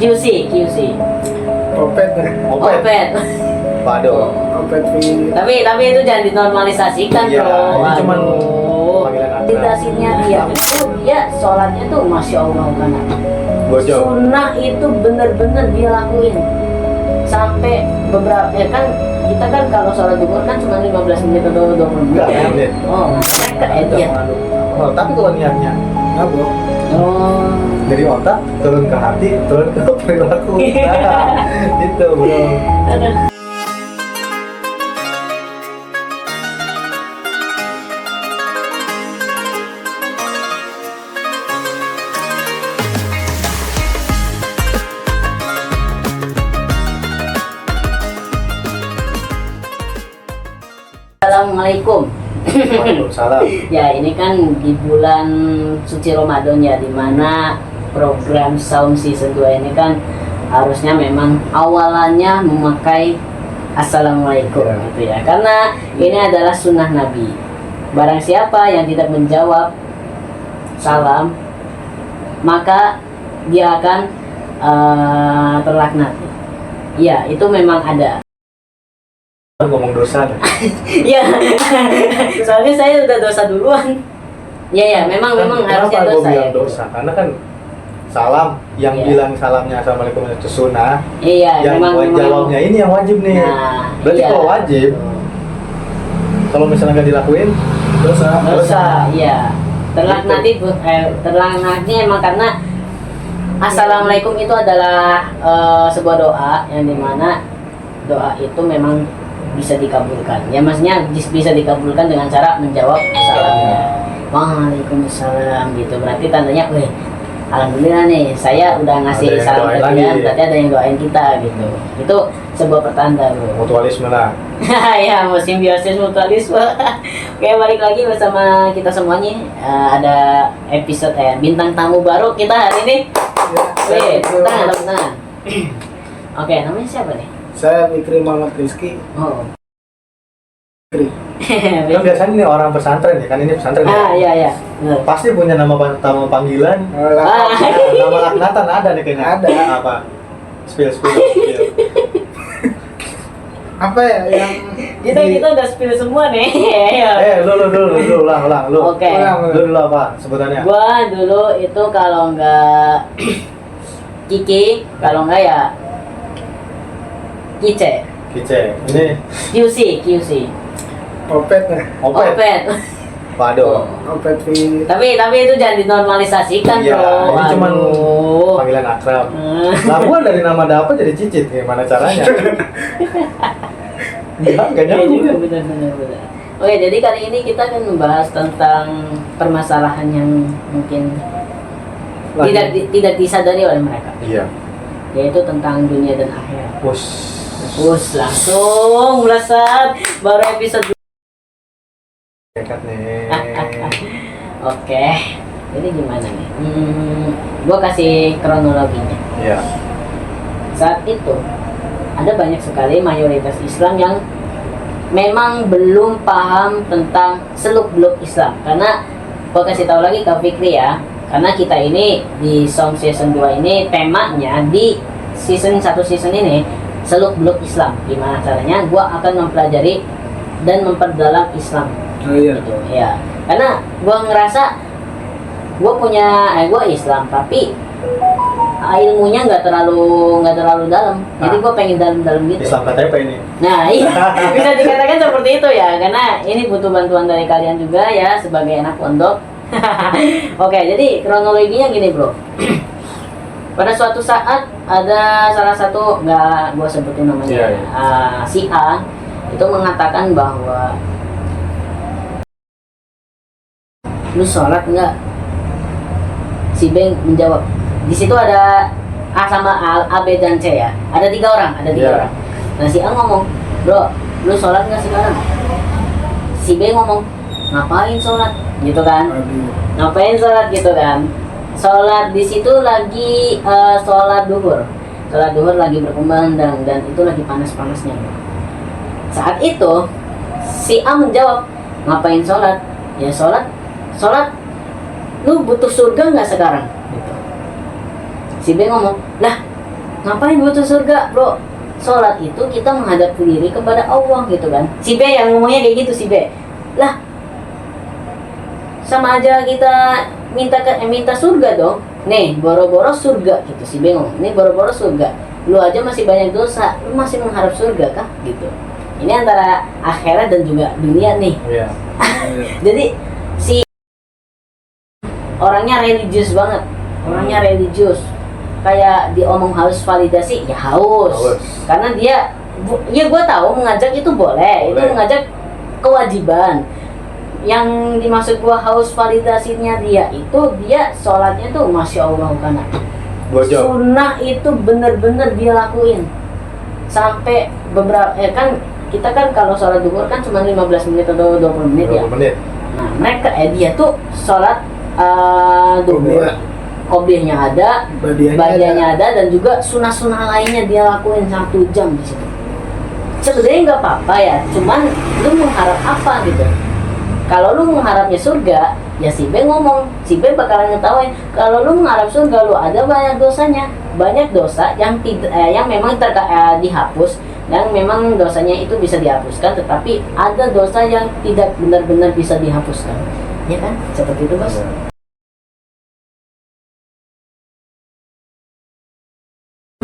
QC. Opet. Opet. Waduh. Opet Fit. Tapi itu jangan dinormalisasikan, Iya, bro. ini cuman Aduh. panggilan akrab. Meditasinya dia itu dia sholatnya tuh masya Allah kan. Bojong. Sunnah itu bener-bener dia lakuin sampai beberapa ya kan kita kan kalau sholat zuhur kan cuma 15 menit atau 20 menit. Enggak, menit. Oh, mereka edit. Oh, tapi kalau niatnya Apa? Oh. dari otak turun ke hati, turun ke perilaku. Nah, itu bro. Aduh. Assalamualaikum. Waalaikumsalam. Ya ini kan di bulan suci Ramadan ya, dimana program Saum Season 2 ini kan harusnya memang awalannya memakai Assalamualaikum Ya. gitu ya, karena ini adalah sunnah Nabi. Barang siapa yang tidak menjawab salam maka dia akan terlaknat. Ya itu memang ada. Ngomong dosa. Ya, soalnya saya udah dosa duluan. Ya, memang harusnya Kenapa gue dosa ya. bilang dosa? Karena kan salam yang Iya. bilang salamnya assalamualaikum itu sunnah. Iya, Yang jawabnya ini yang wajib nih. Nah, Berarti iya. kalau wajib, kalau misalnya nggak dilakuin, dosa, iya. Terlaknatnya emang karena Assalamualaikum itu adalah sebuah doa yang dimana doa itu memang bisa dikabulkan. Ya maksudnya bisa dikabulkan dengan cara menjawab salamnya. Waalaikumsalam gitu. Berarti tandanya, weh, alhamdulillah nih, saya udah ngasih Ada yang salam doain ke dia, lagi. berarti ada yang doain kita gitu. Itu sebuah pertanda, bro. mutualisme lah. Ya, simbiosis mutualisme. Oke, balik lagi bersama kita semuanya. Ada episode bintang tamu baru kita hari ini. Wih, tepuk tangan. Oke, namanya siapa nih? Saya Mikri Muhammad Rizky. Oh. Mikri. Kan biasanya nih orang pesantren ya, kan ini pesantren ya. Iya. Bener. Pasti punya nama panggilan. Ah. Nama laknatan ada nih kayaknya. Ada. Apa? Spill. Apa ya yang Kita udah spill semua nih. Lu ulang lu. Oke. Lu dulu apa sebutannya? Gua dulu itu kalau nggak Kiki, kalau nggak ya Kice. Kice. Ini QC. Opet. Opet. Waduh. Opet Fit. Tapi itu jangan dinormalisasikan, Iya, bro. ini cuman Aduh. panggilan akrab. Lah gua dari nama dapat jadi cicit, gimana caranya? Enggak Iya nyambung. juga, benar. Oke, jadi kali ini kita akan membahas tentang permasalahan yang mungkin tidak disadari oleh mereka, Iya. yaitu tentang dunia dan akhirat. Us Langsung melesat baru episode. dekat nih. Oke, jadi gimana nih? Gua kasih kronologinya. Iya. Saat itu ada banyak sekali mayoritas Islam yang memang belum paham tentang seluk-beluk Islam. Karena gua kasih tahu lagi ke Fikri ya, karena kita ini di Sound Season 2 ini temanya di season ini seluk-beluk Islam. Gimana caranya? Gua akan mempelajari dan memperdalam Islam. Oh iya. Gitu ya. Karena gua ngerasa gua Islam tapi ilmunya nggak terlalu dalam. Jadi gua pengen dalam gitu. Islam KTP ini. Nah, iya, bisa dikatakan seperti itu ya, karena ini butuh bantuan dari kalian juga ya sebagai anak pondok. Oke, jadi kronologinya gini, bro. Pada suatu saat ada salah satu, nggak gua sebutin namanya, Iya, iya. Si A itu mengatakan bahwa lu sholat nggak? Si B menjawab. Di situ ada A sama A, B dan C ya. Ada tiga orang. Iya. Orang. Nah si A ngomong, bro, lu sholat nggak sekarang? Si B ngomong, ngapain sholat? Gitu kan? Aduh. Ngapain sholat gitu kan? Sholat di situ lagi sholat duhur. Sholat duhur lagi berkumandang dan itu lagi panas-panasnya. Saat itu si A menjawab, ngapain sholat? Ya sholat. Lu butuh surga nggak sekarang? Gitu. Si B ngomong, lah ngapain butuh surga, bro? Sholat itu kita menghadap diri kepada Allah gitu kan. Si B yang ngomongnya kayak gitu, si B. Lah, sama aja kita minta surga dong. Nih, boro-boro surga gitu. Si B ngomong, nih boro-boro surga. Lu aja masih banyak dosa, lu masih mengharap surga kah? Gitu. Ini antara akhirat dan juga dunia nih. Iya. Jadi si orangnya religius banget, orangnya religius. Kayak diomong harus validasi, ya haus. Karena dia, ya gue tahu mengajak itu boleh, itu mengajak kewajiban. Yang dimaksud gue haus validasinya dia itu, dia sholatnya tuh masya Allah karena sunnah itu bener-bener dia lakuin sampai beberapa, kan kita kan kalau sholat duhur kan cuma 15 menit atau 20 menit ya. Nah mereka dia tuh sholat duhur, qobliyahnya ada, badiahnya ada, dan juga sunah-sunah lainnya dia lakuin 1 jam di situ. Sebenarnya nggak apa-apa ya, cuman lu mengharap apa gitu. Kalau lu mengharapnya surga, ya si B ngomong, si B bakalan ngetawain. Kalau lu mengharap surga, lu ada banyak dosanya, banyak dosa yang tidak, yang memang dihapus, yang memang dosanya itu bisa dihapuskan, tetapi ada dosa yang tidak benar-benar bisa dihapuskan, ya kan? Seperti itu, Bos.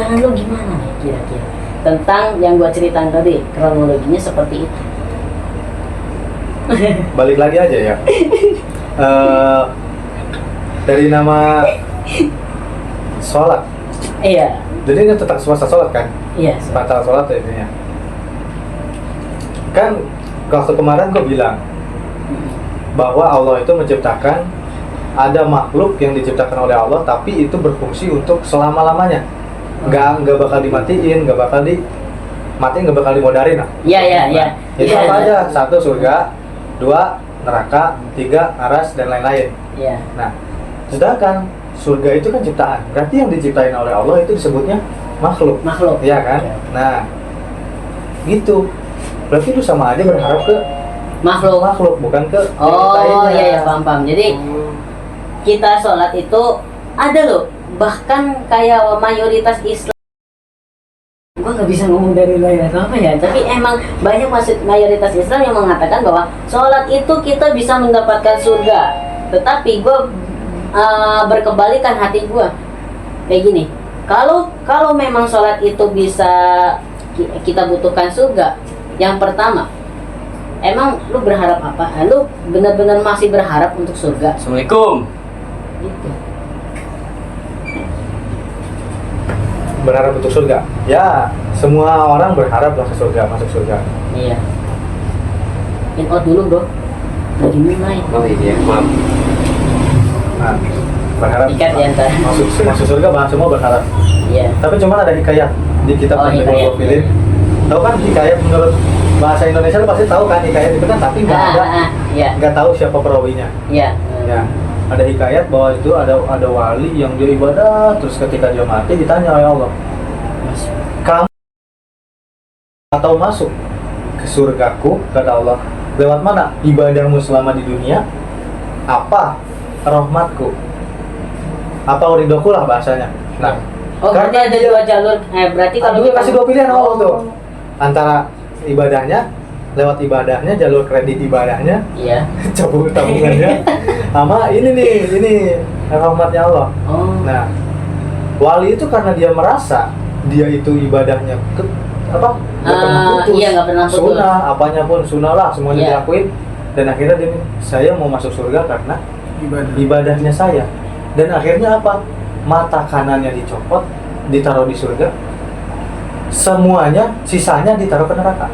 Nah, lu gimana nih kira-kira tentang yang gua ceritain tadi, kronologinya seperti itu? Balik lagi aja ya. Dari nama sholat. Iya. Jadi ini tentang semasa sholat kan? Iya. Batal sholat ya intinya. Kan waktu kemarin gue bilang bahwa Allah itu menciptakan, ada makhluk yang diciptakan oleh Allah tapi itu berfungsi untuk selama-lamanya. Nggak bakal dimatiin, nggak bakal dimodarin. Iya. Itu apa aja? 1 surga, 2 neraka, 3 aras dan lain-lain. Iya. Nah, sedangkan surga itu kan ciptaan. Berarti yang diciptain oleh Allah itu disebutnya makhluk. Makhluk. Iya kan? Ya. Nah, gitu. Berarti lu sama aja berharap ke makhluk, bukan ke Oh iya, paham. Jadi kita sholat itu ada loh, bahkan kayak mayoritas Islam. Gua nggak bisa ngomong dari layar apa ya, tapi emang banyak mayoritas Islam yang mengatakan bahwa sholat itu kita bisa mendapatkan surga. Tetapi gua berkebalikan hati gua kayak gini. Kalau memang sholat itu bisa kita butuhkan surga, yang pertama, emang lu berharap apa? Lu benar-benar masih berharap untuk surga? Assalamualaikum. Gitu. berharap untuk surga. Ya, semua orang berharap masuk surga. Iya. In out dulu, bro. Lagi mulai. Oh iya, maaf. Nah, berharap Ikat ya ntar. masuk surga, semua berharap. Iya. Tapi cuma ada hikayat di kitab Hikayat. Filin. Tahu kan hikayat menurut bahasa Indonesia lu pasti tahu kan hikayat itu kan, tapi Iya. nggak tahu siapa perawinya. Iya. Ya, ada hikayat bahwa itu ada wali yang dia ibadah terus ketika dia mati ditanya oleh Allah, kamu atau masuk ke surgaku, kata Allah, lewat mana? Ibadahmu selama di dunia apa rahmatku, apa uridoku lah bahasanya. Nah, Oh, berarti ada dua jalur. Berarti kalau dia kasih 2 pilihan Allah tuh, Oh. antara ibadahnya, lewat ibadahnya, jalur kredit ibadahnya, Iya. tabungannya, sama ini rahmatnya Allah. Oh. Nah, wali itu karena dia merasa dia itu ibadahnya nggak pernah putus, iya, nggak pernah putus. sunnah, apanya pun sunnah lah, semuanya Iya. dilakuin, dan akhirnya dia, saya mau masuk surga karena ibadahnya saya. Dan akhirnya apa? Mata kanannya dicopot, ditaruh di surga, semuanya sisanya ditaruh ke neraka.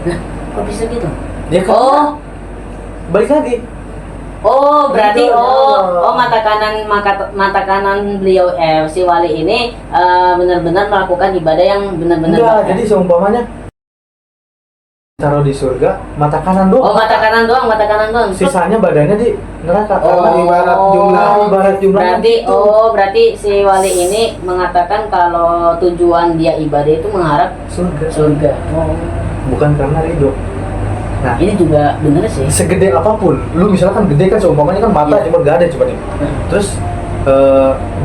Nah, kok bisa gitu? Dia kan Oh. balik lagi. Oh, berarti Gitu, mata kanan beliau si wali ini benar-benar melakukan ibadah yang benar-benar Enggak, baik. jadi seumpamanya taruh di surga, mata kanan doang. Oh, mata kanan doang. Sisanya badannya di neraka. Oh, Karena ibarat jumlah. Berarti si wali ini mengatakan kalau tujuan dia ibadah itu mengharap surga. Oh. Bukan karena ridho. Nah, Ini juga bener sih. segede apapun, lu misalkan gede kan seumpamanya kan mata Iya. cuma gak ada coba nih. Terus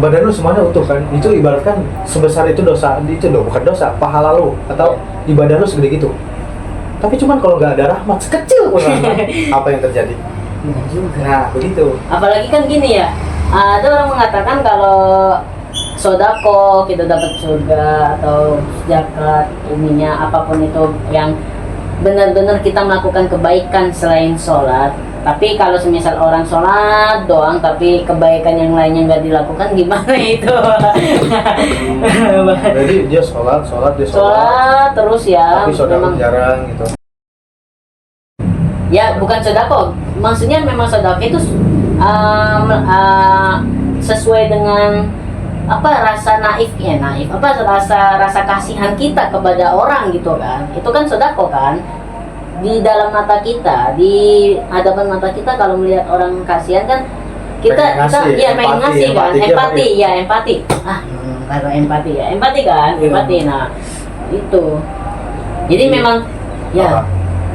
badan lu semuanya utuh kan, itu ibaratkan sebesar itu dosa, itu loh bukan dosa, pahala lu atau ibadah lu segede gitu. Tapi cuman kalau nggak ada rahmat, sekecil pun rahmat, apa yang terjadi? Benar juga. Nah begitu. Apalagi kan gini ya, ada orang mengatakan kalau sodako kita dapat surga atau zakat ininya apapun itu yang benar-benar kita melakukan kebaikan selain sholat. Tapi kalau semisal orang sholat doang tapi kebaikan yang lainnya nggak dilakukan, gimana itu? Jadi dia sholat dia Sholat terus ya, tapi sodako memang jarang gitu. ya bukan sodako, maksudnya memang sodako itu sesuai dengan apa rasa naifnya, apa rasa kasihan kita kepada orang gitu kan, itu kan sodako kan, di dalam mata kita, di hadapan mata kita kalau melihat orang kasihan kan kita Pengen ngasih, ya pengen empati, ngasih kan, empati, empati ya empati kalau empati ya empati kan, Iya. empati. Nah itu jadi memang ya Apa?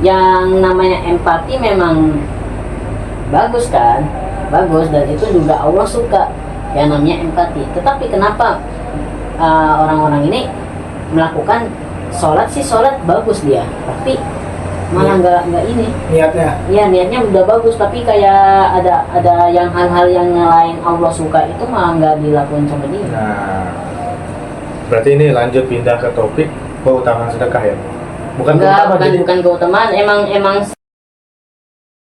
yang namanya empati memang bagus kan, bagus, dan itu juga Allah suka yang namanya empati. Tetapi kenapa orang-orang ini melakukan sholat sih, sholat bagus dia, tapi malah nggak ini Niatnya. ya niatnya udah bagus tapi kayak ada yang hal-hal yang lain Allah suka itu malah nggak dilakukan sama dia. Nah, berarti ini lanjut pindah ke topik keutamaan sedekah ya? Bukan Enggak, keutamaan, jadi bukan keutamaan, emang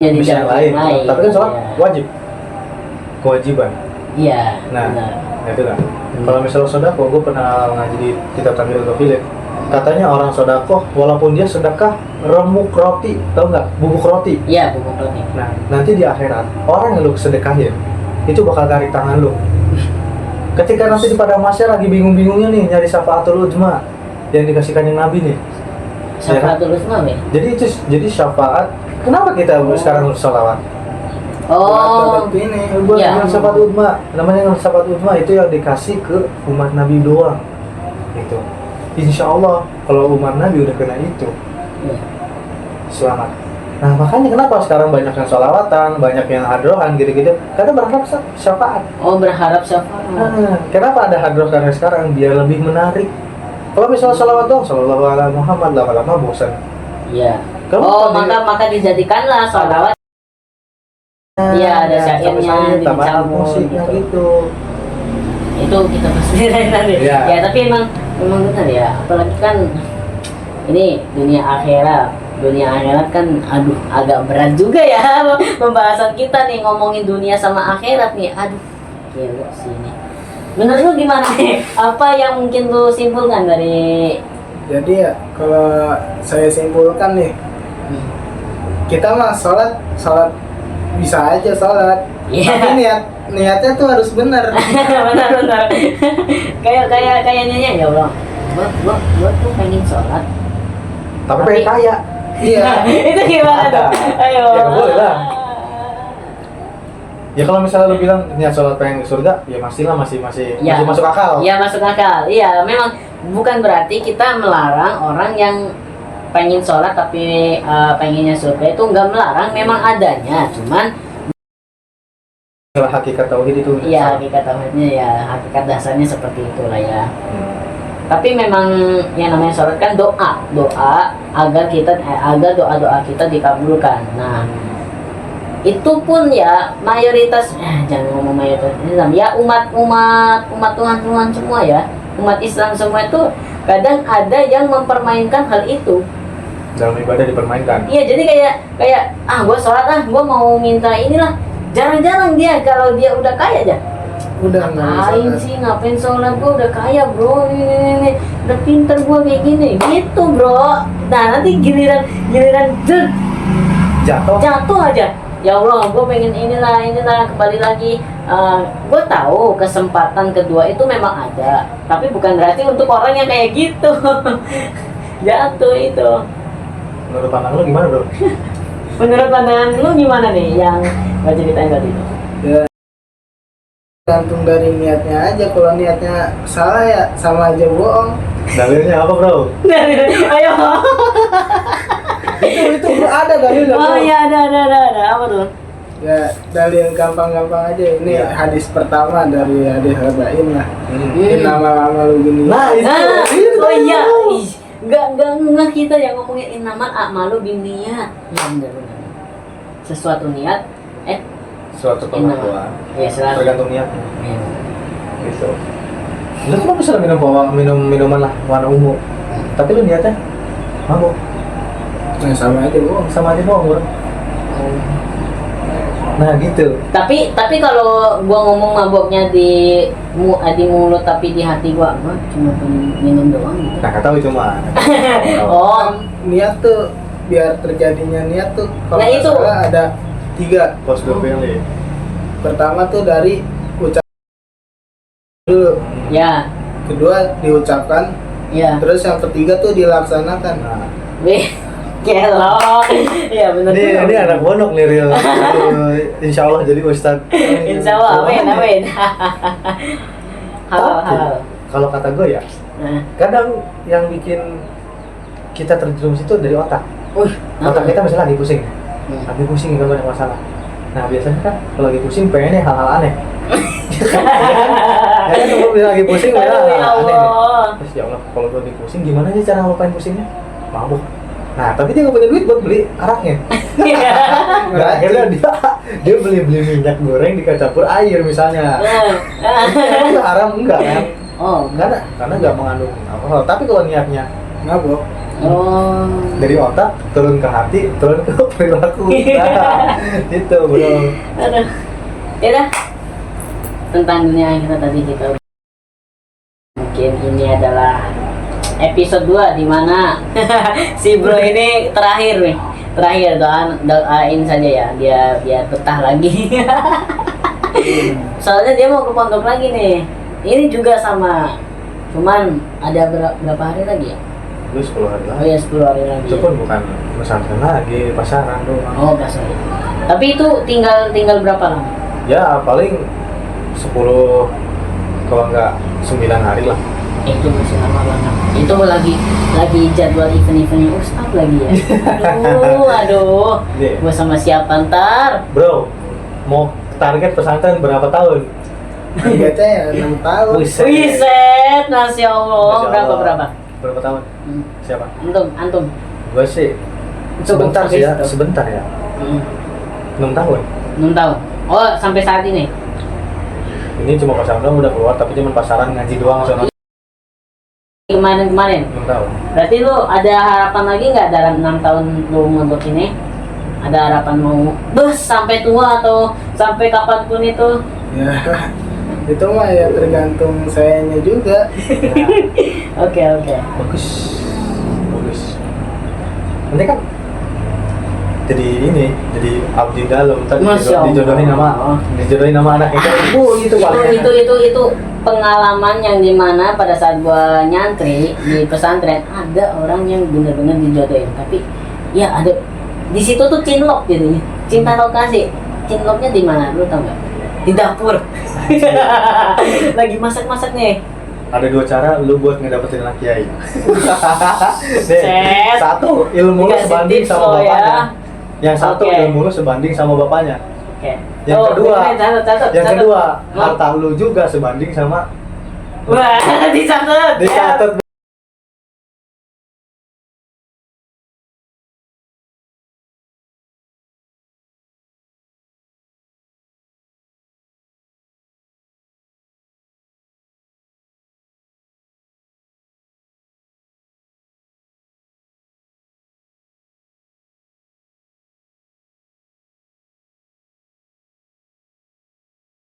jadi bisa yang jalan lain. Tapi kan sholat Iya. wajib, kewajiban. Iya. Nah, benar. Nah itu kan. Kalau misalnya sodako, gue pernah ngaji di kitab Tamil Ghafilin. Katanya orang sodako, walaupun dia sedekah remuk roti, tau nggak? Bubuk roti. Iya, bubuk roti. Nah, nanti di akhirat orang yang lu sedekahin itu bakal tarik tangan lu. Ketika nanti di padang mahsyar lagi bingung-bingungnya nih nyari syafaatul uzma yang dikasihkan yang Nabi nih. Syafaatul Uzma ya? Jadi syafaat. Kenapa kita sekarang harus sholawat? Oh, ini. Buat Ya. yang syafaat uzma, namanya yang syafaat uzma itu yang dikasih ke umat Nabi doang. Gitu. Insya Allah kalau umat Nabi udah kena itu, iya. selamat. Nah makanya kenapa sekarang banyak yang sholawatan, banyak yang hadrohan gitu-gitu, karena berharap syafaat. Oh, berharap syafaat. Nah, kenapa ada hadroh karena sekarang biar lebih menarik. Kalau misalnya sholawat doang, sallallahu alaihi Muhammad, lama-lama bosan. Iya. Kamu Oh, kalau maka dijadikanlah sholawat. Iya, ada syairnya, tambah dicampur musiknya gitu. gitu. Itu kita pasti nanti. Iya. Ya, tapi memang benar ya. Apalagi kan ini dunia akhirat. Dunia akhirat kan aduh agak berat juga ya pembahasan kita nih, ngomongin dunia sama akhirat nih. Aduh, gila sini. Menurut lu gimana nih? Apa yang mungkin lu simpulkan dari Jadi ya kalau saya simpulkan nih, kita mah sholat bisa aja sholat. Iya. Tapi niatnya tuh harus benar. benar kayaknya ya Allah, gua tuh pengen sholat Tapi pengen kaya. Iya. itu gimana tuh? Ayo. Ya, nggak boleh lah. Ya kalau misalnya lu bilang niat sholat pengen ke surga, ya pastilah masih Ya. masuk akal. Iya, masuk akal. Iya, memang bukan berarti kita melarang orang yang pengen sholat tapi pengennya surga, itu nggak melarang, memang adanya, cuman Kalau hakikat tauhid itu. ya hakikat tauhidnya ya hakikat dasarnya seperti itulah ya. Tapi memang yang namanya sholat kan doa agar doa kita dikabulkan. Nah, itu pun ya mayoritas jangan ngomong mayoritas Islam ya, umat Tuhan semua ya, umat Islam semua itu kadang ada yang mempermainkan hal itu. Dalam ibadah dipermainkan. Iya, jadi kayak gue sholat gue mau minta inilah. Jarang-jarang dia kalau dia udah kaya aja. Udah Ngapain sih, ngapain sholat, gue udah kaya bro, ini udah pinter gue kayak gini gitu bro. Nah nanti giliran jatuh aja, ya Allah gue pengen inilah kembali lagi. Gue tahu kesempatan kedua itu memang ada, tapi bukan berarti untuk orang yang kayak gitu. Jatuh itu. Menurut pandang lu gimana bro? Menurut pandangan lu gimana nih yang gue ceritain tadi itu? Ya, gantung dari niatnya aja. Kalau niatnya salah ya sama aja bohong. Dalilnya apa bro? Ayo. Itu ada dalilnya. Oh iya, ada apa tuh? Ya dalil gampang-gampang aja ini Iya. hadis pertama dari hadis Arba'in lah. Hmm. Nama lu gini. Nah, itu. Nah, Itu. oh iya, ih, nggak kita yang ngomongin innamal a'malu binniyat. Ya benar. Sesuatu niat, Suatu pengakuan. ya selalu. Tergantung niatnya. Iya. Gitu. Lu cuma bisa minum minuman lah warna ungu. Tapi lu niatnya mabuk. Nah, sama aja bohong. Sama aja bohong, bro. Nah, gitu. Tapi kalau gua ngomong maboknya di mulut tapi di hati gua mah cuma minum doang gitu. Nah, kata lu cuma. Oh, Niat tuh biar terjadinya niat tuh kalau Nah, nggak itu. salah ada 3. Post family. Pertama tuh dari ucap dulu, ya, kedua diucapkan, ya. terus yang ketiga tuh dilaksanakan. Nah, Wih, gelo. Iya benar. ini anak pondok nih real. Insya Allah jadi ustad. Insya Allah, amin, amin. Halal, Tapi, halal. kalau kata gue ya, Nah, kadang yang bikin kita terjerumus itu dari otak. Otak kita misalnya lagi pusing, lagi pusing nggak banyak masalah. Nah biasanya kan kalau lagi pusing pengennya hal-hal aneh. Ya kan kalau misalnya lagi pusing pengennya Aduh, ya hal-hal aneh. Allah. Terus ya Allah kalau gue lagi pusing gimana sih cara ngelupain pusingnya? Mabuk. Nah tapi dia nggak punya duit buat beli araknya. Nah, akhirnya dia beli minyak goreng dicampur air misalnya. Itu haram enggak kan? Oh, Karena nggak mengandung alkohol. Tapi kalau niatnya Mabok. oh. dari otak turun ke hati, turun ke perilaku. Nah, itu bro. Aduh. Ya dah. Tentang dunia kita tadi kita mungkin ini adalah episode 2 di mana si bro ini terakhir nih. Terakhir doain saja ya dia biar betah lagi. Soalnya dia mau ke pondok lagi nih. Ini juga sama. Cuman ada berapa hari lagi ya? Lu 10 hari Oh lagi. ya 10 hari lagi. Itu pun bukan pesantren lagi, pasaran doang. Oh, pas lagi. Tapi itu tinggal berapa lama? Ya paling 10 kalau nggak 9 hari lah. Itu masih lama banget. Itu lagi jadwal event-eventnya Ustaz lagi ya. Aduh. Iya. Gua sama siapa ntar? Bro, mau target pesantren berapa tahun? Targetnya ya 6 tahun. Buset. Wiset, Masya Allah. Masya Allah. Berapa? Berapa tahun? Hmm. Siapa? Antum. Gue sih sebentar sih ya, sebentar ya. 6 tahun. 6 tahun. Oh, sampai saat ini. Ini cuma pasaran doang udah keluar, tapi cuma pasaran ngaji doang soalnya. Kemarin. 6 tahun. Berarti lu ada harapan lagi nggak dalam 6 tahun lu mondok ini? Ada harapan mau sampai tua atau sampai kapanpun itu? Ya, itu mah ya tergantung sayanya juga. Oke. Bagus. Nanti kan jadi abdi dalam tadi Masya Allah. dijodohin sama anaknya kan. Itu paling enak. itu pengalaman yang dimana pada saat gua nyantri di pesantren ada orang yang benar-benar dijodohin, tapi ya ada di situ tuh cinlok jadinya, cinta lokasi. Cinloknya di mana lu tau nggak? Di dapur. Lagi masak nih. Ada 2 cara lu buat ngedapetin anak kiai. Set. Satu, ilmu lu Dikasih sebanding tips sama lo ya. bapaknya. Yang satu, Oke. ilmu lu sebanding sama bapaknya. Oke. Yang kedua, catat. Yang kedua, harta lu juga sebanding sama Wah, dicatat. dicatat